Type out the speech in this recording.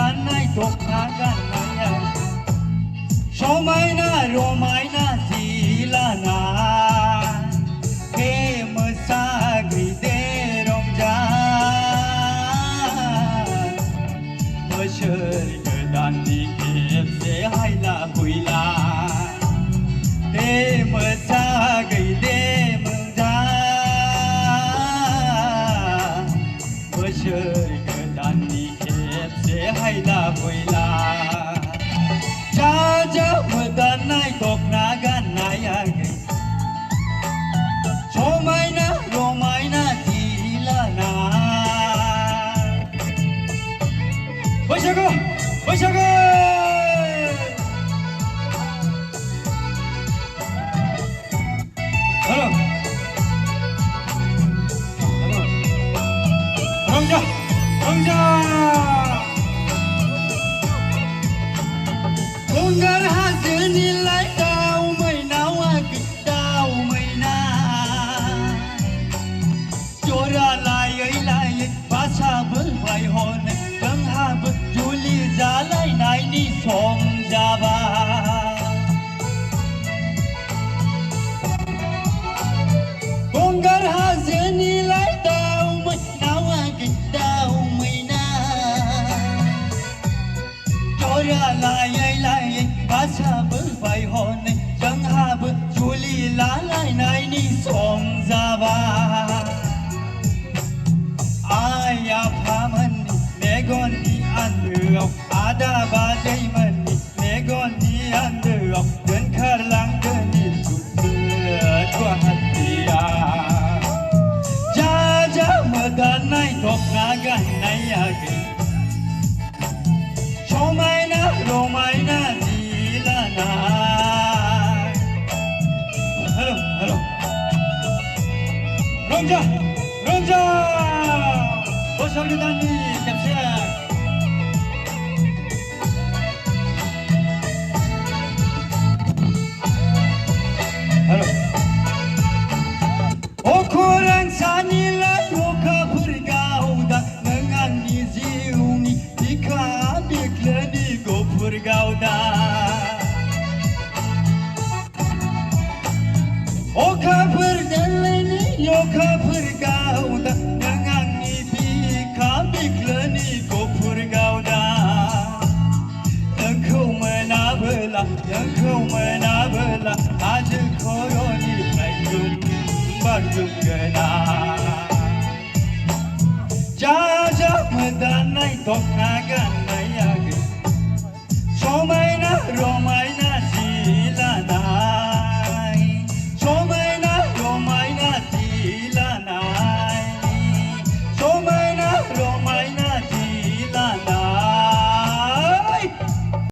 danai toknagan naya Shomaina romaina silana Ke mesagri derong jan Bashar kedan dikip sehayla huila Ke mesagri derong jan Bashar kedan dikip sehayla huila Jaja medanai toknagan naya Shomaina romaina silana Başakı Başakı Halo Halo Rongja Rongja Tunggal hasil nilai tau maina wagi tau maina Jora layai layai bahasa berbai hon Bang hab juli zalai nai ni song jaba Tunggal hasil nilai tau maina wagi tau maina Jora layai layai bahasa berbai hon Bang hab juli lalai nai ni song jaba Ayah pamani megon di andeu ada badai mani megon di andeu dan karlang genit dua hatia jaja medanai tok nagan nayage shomaina romaina dilana halo halo Rongja Rongja Bosok ditani siap-siap Halo Ukuran sanilai muka pergauda Dengan diziumi Jika bikla digo pergauda Oka perdeleni Yoka pergauda Dengan Bikla ni ko purgauda Engkau menabela Engkau menabela Aja koroni Payung Bardung gena Jaja medanai tok nagan